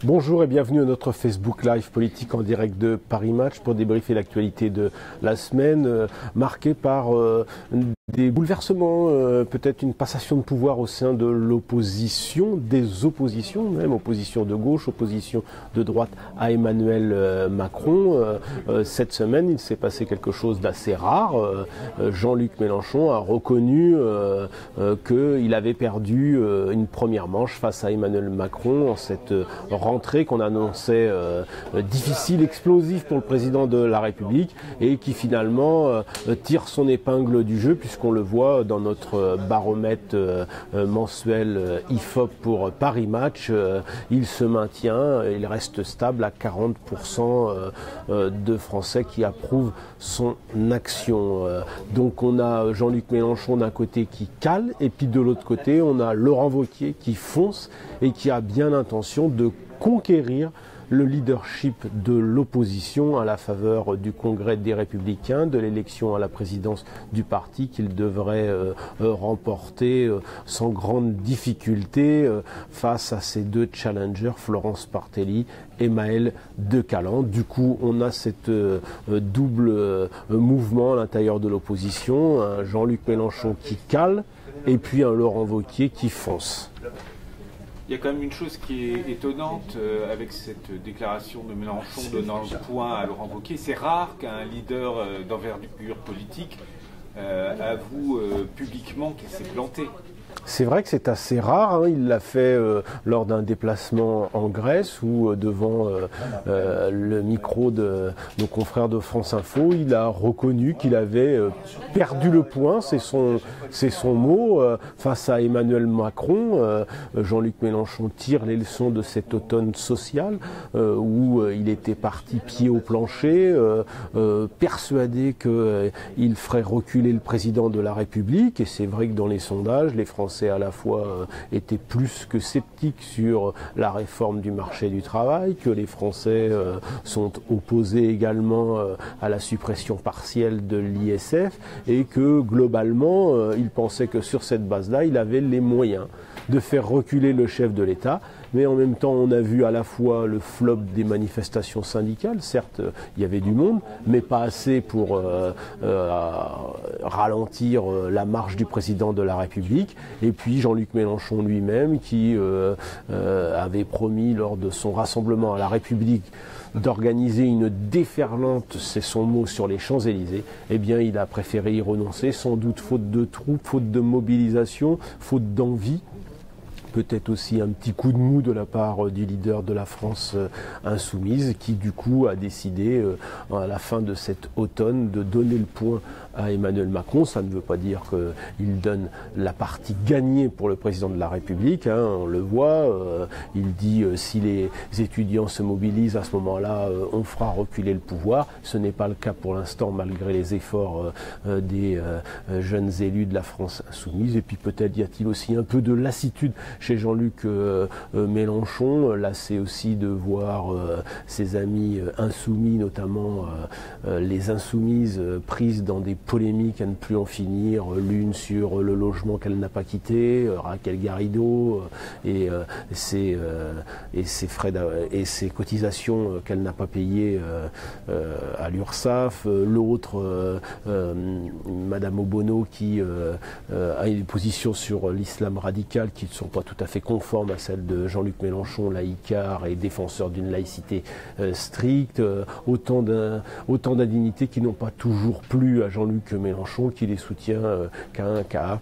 Bonjour et bienvenue à notre Facebook Live politique en direct de Paris Match pour débriefer l'actualité de la semaine marquée par des bouleversements, peut-être une passation de pouvoir au sein de l'opposition, des oppositions, même opposition de gauche, opposition de droite à Emmanuel Macron. Cette semaine, il s'est passé quelque chose d'assez rare. Jean-Luc Mélenchon a reconnu qu'il avait perdu une première manche face à Emmanuel Macron en cette rentrée qu'on annonçait difficile, explosive pour le président de la République et qui finalement tire son épingle du jeu puisqu'on le voit dans notre baromètre mensuel IFOP pour Paris Match. Il se maintient, il reste stable à 40% de Français qui approuvent son action. Donc on a Jean-Luc Mélenchon d'un côté qui cale et puis de l'autre côté on a Laurent Wauquiez qui fonce et qui a bien l'intention de conquérir le leadership de l'opposition à la faveur du Congrès des Républicains, de l'élection à la présidence du parti qu'il devrait remporter sans grande difficulté face à ses deux challengers, Florence Partelli et Maël De Caland. Du coup, on a cette double mouvement à l'intérieur de l'opposition, un Jean-Luc Mélenchon qui cale et puis un Laurent Wauquiez qui fonce. Il y a quand même une chose qui est étonnante avec cette déclaration de Mélenchon donnant le point à Laurent Wauquiez. C'est rare qu'un leader d'envergure politique avoue publiquement qu'il s'est planté. C'est vrai que c'est assez rare, hein. Il l'a fait lors d'un déplacement en Grèce où devant le micro de nos confrères de France Info, il a reconnu qu'il avait perdu le point, c'est son mot, face à Emmanuel Macron. Jean-Luc Mélenchon tire les leçons de cet automne social où il était parti pied au plancher, persuadé qu'il ferait reculer le président de la République, et c'est vrai que dans les sondages, les Français à la fois étaient plus que sceptiques sur la réforme du marché du travail, que les Français sont opposés également à la suppression partielle de l'ISF et que globalement ils pensaient que sur cette base-là il avait les moyens de faire reculer le chef de l'État. Mais en même temps, on a vu à la fois le flop des manifestations syndicales. Certes, il y avait du monde, mais pas assez pour ralentir la marche du président de la République. Et puis Jean-Luc Mélenchon lui-même, qui avait promis lors de son rassemblement à la République d'organiser une déferlante, c'est son mot, sur les Champs-Élysées, eh bien il a préféré y renoncer, sans doute faute de troupes, faute de mobilisation, faute d'envie. Peut-être aussi un petit coup de mou de la part du leader de la France insoumise qui du coup a décidé à la fin de cet automne de donner le point à Emmanuel Macron. Ça ne veut pas dire qu'il donne la partie gagnée pour le président de la République, hein, on le voit, il dit si les étudiants se mobilisent à ce moment-là on fera reculer le pouvoir. Ce n'est pas le cas pour l'instant malgré les efforts des jeunes élus de la France insoumise. Et puis peut-être y a-t-il aussi un peu de lassitude chez Jean-Luc Mélenchon, lassé aussi de voir ses amis insoumis, notamment les insoumises, prises dans des polémiques à ne plus en finir, l'une sur le logement qu'elle n'a pas quitté, Raquel Garrido, et ses frais et ses cotisations qu'elle n'a pas payées à l'URSSAF, l'autre, Madame Obono, qui a une position sur l'islam radical qui ne sont pas tout à fait conformes à celle de Jean-Luc Mélenchon, laïcard et défenseur d'une laïcité stricte, autant d'indignités qui n'ont pas toujours plu à Jean-Luc Mélenchon, qui les soutient qu'à un quart.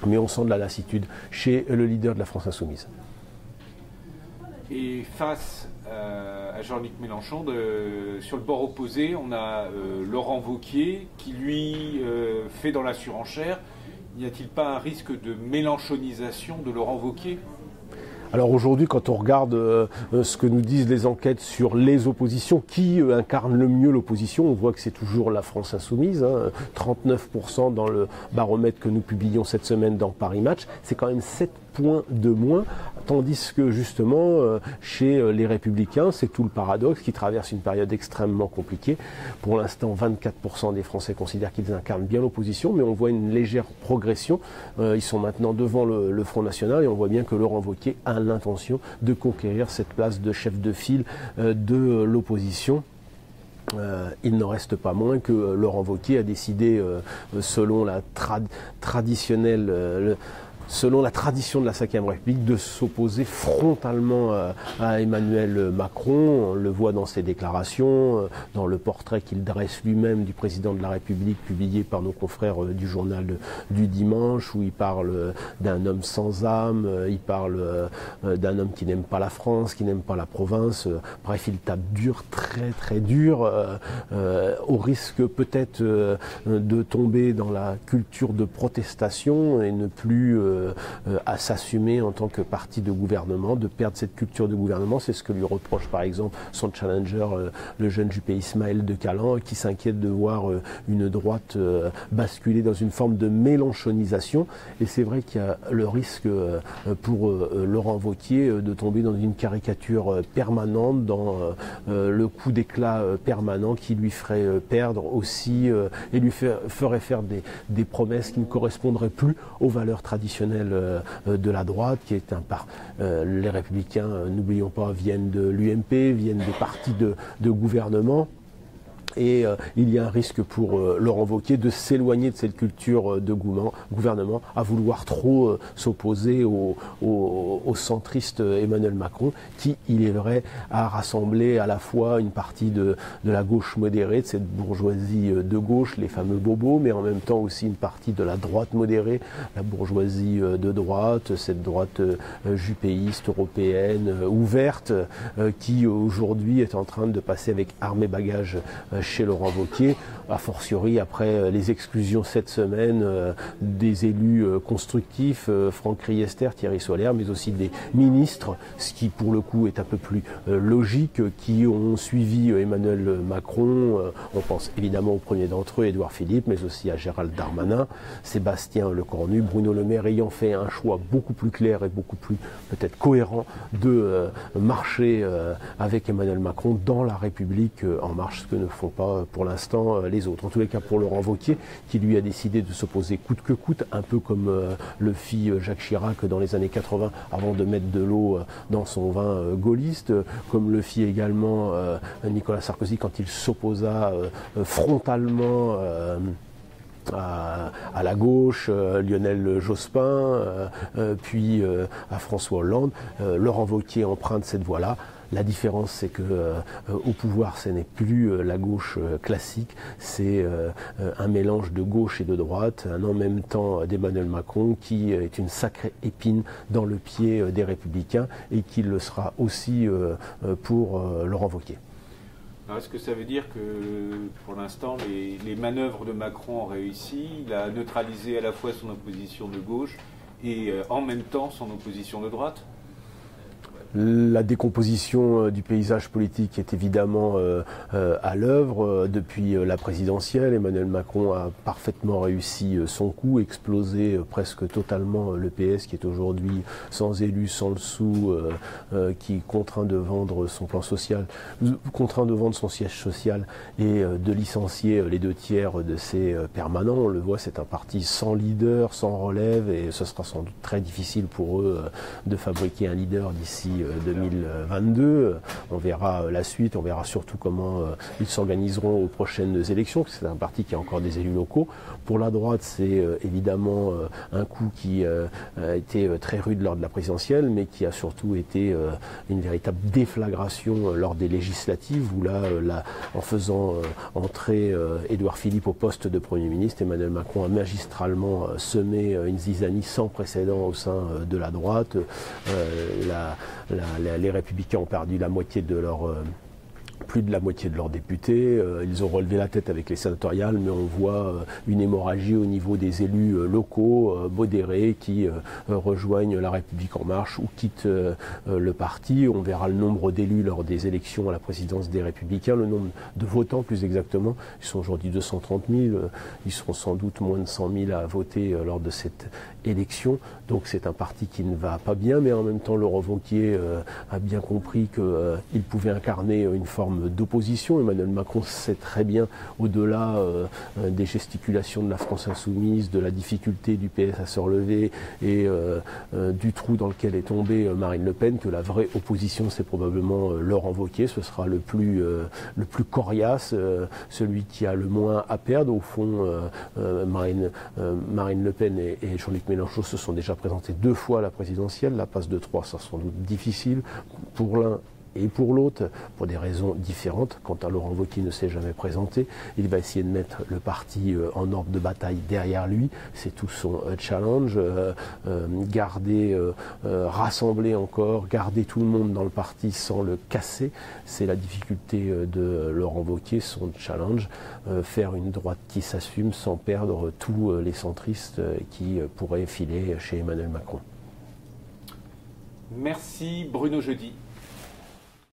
Mais on sent de la lassitude chez le leader de la France insoumise. Et face à Jean-Luc Mélenchon, sur le bord opposé, on a Laurent Wauquiez qui lui fait dans la surenchère. N'y a-t-il pas un risque de mélenchonisation de Laurent Wauquiez ? Alors aujourd'hui, quand on regarde ce que nous disent les enquêtes sur les oppositions, qui incarne le mieux l'opposition, on voit que c'est toujours la France insoumise, hein, 39% dans le baromètre que nous publions cette semaine dans Paris Match. C'est quand même 7 points de moins, tandis que justement chez les Républicains, c'est tout le paradoxe, qui traverse une période extrêmement compliquée. Pour l'instant, 24% des Français considèrent qu'ils incarnent bien l'opposition, mais on voit une légère progression. Ils sont maintenant devant le Front National et on voit bien que Laurent Wauquiez a l'intention de conquérir cette place de chef de file de l'opposition. Il n'en reste pas moins que Laurent Wauquiez a décidé, selon la selon la tradition de la Ve République, de s'opposer frontalement à Emmanuel Macron. On le voit dans ses déclarations, dans le portrait qu'il dresse lui-même du président de la République, publié par nos confrères du journal du dimanche, où il parle d'un homme sans âme, il parle d'un homme qui n'aime pas la France, qui n'aime pas la province. Bref, il tape dur, très très dur, au risque peut-être de tomber dans la culture de protestation et ne plus à s'assumer en tant que parti de gouvernement, de perdre cette culture de gouvernement. C'est ce que lui reproche par exemple son challenger, le jeune Juppé Ismaël de Calan, qui s'inquiète de voir une droite basculer dans une forme de mélenchonisation. Et c'est vrai qu'il y a le risque pour Laurent Wauquiez de tomber dans une caricature permanente, dans le coup d'éclat permanent qui lui ferait perdre aussi et lui ferait faire des promesses qui ne correspondraient plus aux valeurs traditionnelles de la droite, qui est les Républicains, n'oublions pas, viennent de l'UMP, viennent des partis de gouvernement. Et il y a un risque pour Laurent Wauquiez de s'éloigner de cette culture de gouvernement, à vouloir trop s'opposer au centriste Emmanuel Macron, qui, il est vrai, a rassemblé à la fois une partie de la gauche modérée, de cette bourgeoisie de gauche, les fameux bobos, mais en même temps aussi une partie de la droite modérée, la bourgeoisie de droite, cette droite juppéiste, européenne, ouverte, qui aujourd'hui est en train de passer avec armes et bagages chez Laurent Wauquiez, a fortiori après les exclusions cette semaine des élus constructifs, Franck Riester, Thierry Solère, mais aussi des ministres, ce qui pour le coup est un peu plus logique, qui ont suivi Emmanuel Macron. On pense évidemment au premier d'entre eux, Édouard Philippe, mais aussi à Gérald Darmanin, Sébastien Lecornu, Bruno Le Maire ayant fait un choix beaucoup plus clair et beaucoup plus peut-être cohérent de marcher avec Emmanuel Macron dans la République en marche, ce que ne font pas pour l'instant les autres. En tous les cas pour Laurent Wauquiez, qui lui a décidé de s'opposer coûte que coûte, un peu comme le fit Jacques Chirac dans les années 80 avant de mettre de l'eau dans son vin gaulliste, comme le fit également Nicolas Sarkozy quand il s'opposa frontalement à la gauche, Lionel Jospin, puis à François Hollande. Laurent Wauquiez emprunte cette voie-là. La différence, c'est que au pouvoir, ce n'est plus la gauche classique, c'est un mélange de gauche et de droite, un en même temps d'Emmanuel Macron, qui est une sacrée épine dans le pied des Républicains et qui le sera aussi pour Laurent Wauquiez. Est-ce que ça veut dire que, pour l'instant, les manœuvres de Macron ont réussi? Il a neutralisé à la fois son opposition de gauche et en même temps son opposition de droite? La décomposition du paysage politique est évidemment à l'œuvre depuis la présidentielle. Emmanuel Macron a parfaitement réussi son coup, explosé presque totalement le PS, qui est aujourd'hui sans élu, sans le sou, qui est contraint de vendre son plan social, contraint de vendre son siège social et de licencier les 2/3 de ses permanents. On le voit, c'est un parti sans leader, sans relève, et ce sera sans doute très difficile pour eux de fabriquer un leader d'ici 2022. On verra la suite, on verra surtout comment ils s'organiseront aux prochaines élections, parce que c'est un parti qui a encore des élus locaux. Pour la droite, c'est évidemment un coup qui a été très rude lors de la présidentielle, mais qui a surtout été une véritable déflagration lors des législatives, où là, en faisant entrer Édouard Philippe au poste de Premier ministre, Emmanuel Macron a magistralement semé une zizanie sans précédent au sein de la droite. Les Républicains ont perdu la moitié de leur plus de la moitié de leurs députés. Ils ont relevé la tête avec les sénatoriales, mais on voit une hémorragie au niveau des élus locaux, modérés, qui rejoignent La République En Marche ou quittent le parti. On verra le nombre d'élus lors des élections à la présidence des Républicains, le nombre de votants plus exactement. Ils sont aujourd'hui 230 000, ils seront sans doute moins de 100 000 à voter lors de cette élection. Donc c'est un parti qui ne va pas bien, mais en même temps Laurent Wauquiez a bien compris qu'il pouvait incarner une forme d'opposition. Emmanuel Macron sait très bien, au-delà des gesticulations de la France insoumise, de la difficulté du PS à se relever et du trou dans lequel est tombée Marine Le Pen, que la vraie opposition c'est probablement Laurent Wauquiez. Ce sera le plus coriace, celui qui a le moins à perdre. Au fond, Marine Le Pen et Jean-Luc Mélenchon se sont déjà présentés 2 fois à la présidentielle. La passe de 3, ça sera sans doute difficile pour l'un et pour l'autre, pour des raisons différentes. Quant à Laurent Wauquiez, ne s'est jamais présenté. Il va essayer de mettre le parti en ordre de bataille derrière lui. C'est tout son challenge. Rassembler encore, garder tout le monde dans le parti sans le casser. C'est la difficulté de Laurent Wauquiez, son challenge. Faire une droite qui s'assume sans perdre tous les centristes qui pourraient filer chez Emmanuel Macron. Merci Bruno Jeudi.